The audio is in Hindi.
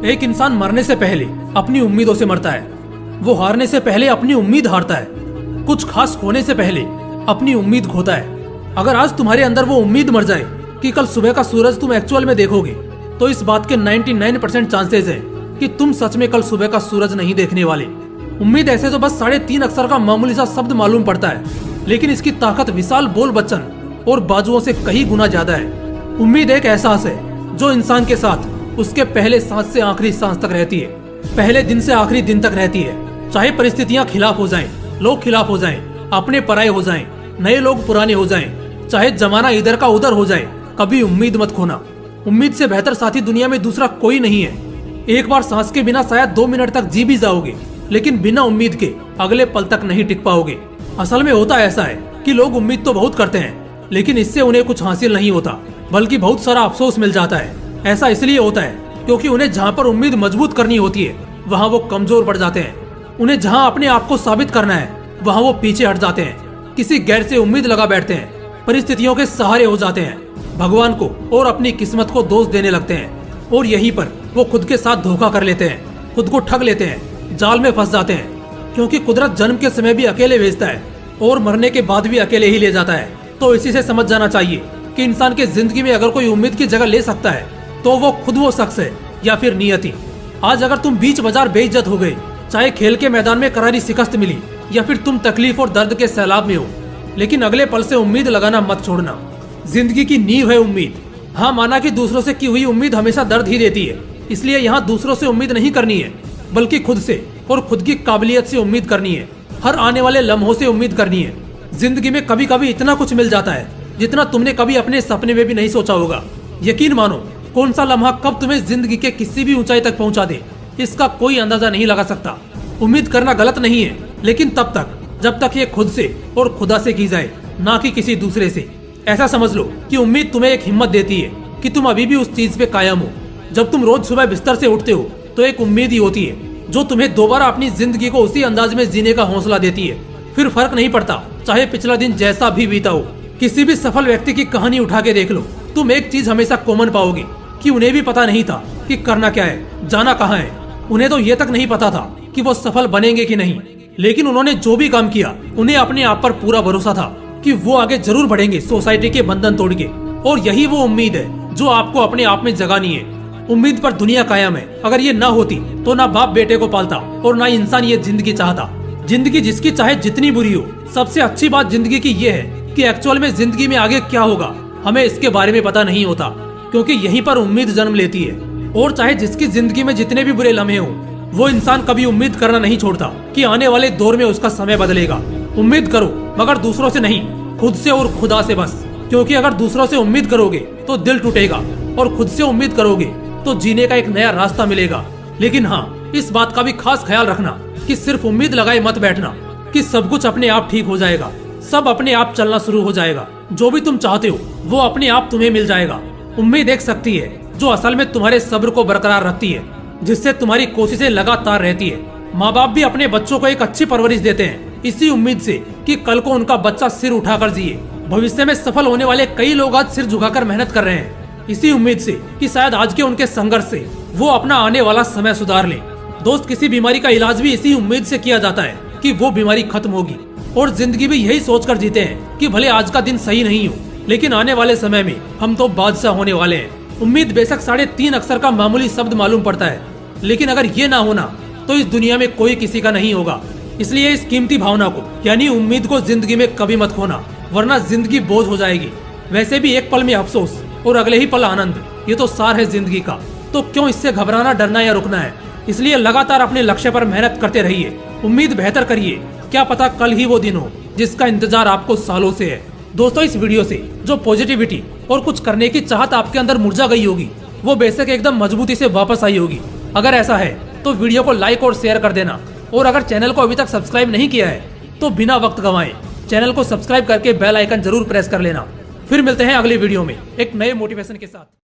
एक इंसान मरने से पहले अपनी उम्मीदों से मरता है। वो हारने से पहले अपनी उम्मीद हारता है। कुछ खास होने से पहले अपनी उम्मीद खोता है। अगर आज तुम्हारे अंदर वो उम्मीद मर जाए कि कल सुबह का सूरज तुम एक्चुअल में देखोगे, तो इस बात के 99% चांसेस है कि तुम सच में कल सुबह का सूरज नहीं देखने वाले। उम्मीद ऐसे तो बस 3.5 अक्षर का मामूली सा शब्द मालूम पड़ता है, लेकिन इसकी ताकत विशाल बोल बच्चन और बाजुओं से कई गुना ज्यादा है। उम्मीद एक एहसास है जो इंसान के साथ उसके पहले सांस से आखिरी सांस तक रहती है, पहले दिन से आखिरी दिन तक रहती है। चाहे परिस्थितियां खिलाफ हो जाएं, लोग खिलाफ हो जाएं, अपने पराये हो जाएं, नए लोग पुराने हो जाएं, चाहे जमाना इधर का उधर हो जाए, कभी उम्मीद मत खोना। उम्मीद से बेहतर साथी दुनिया में दूसरा कोई नहीं है। एक बार सांस के बिना शायद 2 मिनट तक जी भी जाओगे, लेकिन बिना उम्मीद के अगले पल तक नहीं टिक पाओगे। असल में होता ऐसा है कि लोग उम्मीद तो बहुत करते हैं, लेकिन इससे उन्हें कुछ हासिल नहीं होता, बल्कि बहुत सारा अफसोस मिल जाता है। ऐसा इसलिए होता है क्योंकि उन्हें जहाँ पर उम्मीद मजबूत करनी होती है, वहाँ वो कमजोर पड़ जाते हैं। उन्हें जहाँ अपने आप को साबित करना है, वहाँ वो पीछे हट जाते हैं। किसी गैर से उम्मीद लगा बैठते हैं, परिस्थितियों के सहारे हो जाते हैं, भगवान को और अपनी किस्मत को दोष देने लगते हैं, और यहीं पर वो खुद के साथ धोखा कर लेते हैं, खुद को ठग लेते हैं, जाल में फंस जाते हैं। क्योंकि कुदरत जन्म के समय भी अकेले भेजता है और मरने के बाद भी अकेले ही ले जाता है। तो इसी से समझ जाना चाहिए कि इंसान की जिंदगी में अगर कोई उम्मीद की जगह ले सकता है, तो वो खुद वो शख्स है या फिर नियति। आज अगर तुम बीच बाजार बेइज्जत हो गए, चाहे खेल के मैदान में करारी शिकस्त मिली या फिर तुम तकलीफ और दर्द के सैलाब में हो, लेकिन अगले पल से उम्मीद लगाना मत छोड़ना। जिंदगी की नींव है उम्मीद। हाँ, माना कि दूसरों से की हुई उम्मीद हमेशा दर्द ही देती है, इसलिए यहाँ दूसरों से उम्मीद नहीं करनी है, बल्कि खुद से और खुद की काबिलियत से उम्मीद करनी है। हर आने वाले लम्हों से उम्मीद करनी है। जिंदगी में कभी कभी इतना कुछ मिल जाता है जितना तुमने कभी अपने सपने में भी नहीं सोचा होगा। यकीन मानो, कौन सा लम्हा कब तुम्हें जिंदगी के किसी भी ऊंचाई तक पहुंचा दे, इसका कोई अंदाजा नहीं लगा सकता। उम्मीद करना गलत नहीं है, लेकिन तब तक जब तक ये खुद से और खुदा से की जाए, ना कि किसी दूसरे से। ऐसा समझ लो कि उम्मीद तुम्हें एक हिम्मत देती है कि तुम अभी भी उस चीज पे कायम हो। जब तुम रोज सुबह बिस्तर से उठते हो, तो एक उम्मीद ही होती है जो तुम्हें दोबारा अपनी जिंदगी को उसी अंदाज में जीने का हौसला देती है। फिर फर्क नहीं पड़ता चाहे पिछला दिन जैसा भी बीता हो। किसी भी सफल व्यक्ति की कहानी उठा के देख लो, तुम एक चीज हमेशा कॉमन पाओगे कि उन्हें भी पता नहीं था कि करना क्या है, जाना कहाँ है। उन्हें तो ये तक नहीं पता था कि वो सफल बनेंगे कि नहीं, लेकिन उन्होंने जो भी काम किया, उन्हें अपने आप पर पूरा भरोसा था कि वो आगे जरूर बढ़ेंगे सोसाइटी के बंधन तोड़ के। और यही वो उम्मीद है जो आपको अपने आप में जगानी है। उम्मीद पर दुनिया कायम है। अगर ये ना होती तो ना बाप बेटे को पालता और ना इंसान ये जिंदगी चाहता। जिंदगी जिसकी चाहे जितनी बुरी हो, सबसे अच्छी बात जिंदगी की ये है कि एक्चुअल में जिंदगी में आगे क्या होगा हमें इसके बारे में पता नहीं होता, क्योंकि यहीं पर उम्मीद जन्म लेती है। और चाहे जिसकी जिंदगी में जितने भी बुरे लम्हे हो, वो इंसान कभी उम्मीद करना नहीं छोड़ता कि आने वाले दौर में उसका समय बदलेगा। उम्मीद करो, मगर दूसरों से नहीं, खुद से और खुदा से बस। क्योंकि अगर दूसरों से उम्मीद करोगे तो दिल टूटेगा, और खुद से उम्मीद करोगे तो जीने का एक नया रास्ता मिलेगा। लेकिन हाँ, इस बात का भी खास ख्याल रखना कि सिर्फ उम्मीद लगाए मत बैठना कि सब कुछ अपने आप ठीक हो जाएगा, सब अपने आप चलना शुरू हो जाएगा। जो भी तुम चाहते हो वो अपने आप तुम्हें मिल जाएगा। उम्मीद एक शक्ति है जो असल में तुम्हारे सब्र को बरकरार रखती है, जिससे तुम्हारी कोशिशें लगातार रहती है। माँ बाप भी अपने बच्चों को एक अच्छी परवरिश देते हैं, इसी उम्मीद से कि कल को उनका बच्चा सिर उठाकर जिए। भविष्य में सफल होने वाले कई लोग आज सिर झुकाकर मेहनत कर रहे हैं, इसी उम्मीद से कि शायद आज के उनके संघर्ष से वो अपना आने वाला समय सुधार ले। दोस्त, किसी बीमारी का इलाज भी इसी उम्मीद से किया जाता है कि वो बीमारी खत्म होगी। और जिंदगी भी यही सोचकर जीते हैं कि भले आज का दिन सही नहीं हो, लेकिन आने वाले समय में हम तो बादशाह होने वाले हैं। उम्मीद बेशक 3.5 अक्षर का मामूली शब्द मालूम पड़ता है, लेकिन अगर ये ना होना तो इस दुनिया में कोई किसी का नहीं होगा। इसलिए इस कीमती भावना को, यानी उम्मीद को जिंदगी में कभी मत खोना, वरना जिंदगी बोझ हो जाएगी। वैसे भी एक पल में अफसोस और अगले ही पल आनंद, ये तो सार है जिंदगी का। तो क्यों इससे घबराना, डरना या रुकना है। इसलिए लगातार अपने लक्ष्य पर मेहनत करते रहिए, उम्मीद बेहतर करिए। क्या पता कल ही वो दिन हो जिसका इंतजार आपको सालों से है। दोस्तों, इस वीडियो से जो पॉजिटिविटी और कुछ करने की चाहत आपके अंदर मुरझा गई होगी, वो बेशक एकदम मजबूती से वापस आई होगी। अगर ऐसा है तो वीडियो को लाइक और शेयर कर देना, और अगर चैनल को अभी तक सब्सक्राइब नहीं किया है तो बिना वक्त गंवाए चैनल को सब्सक्राइब करके बेल आइकन जरूर प्रेस कर लेना। फिर मिलते हैं अगली वीडियो में एक नए मोटिवेशन के साथ।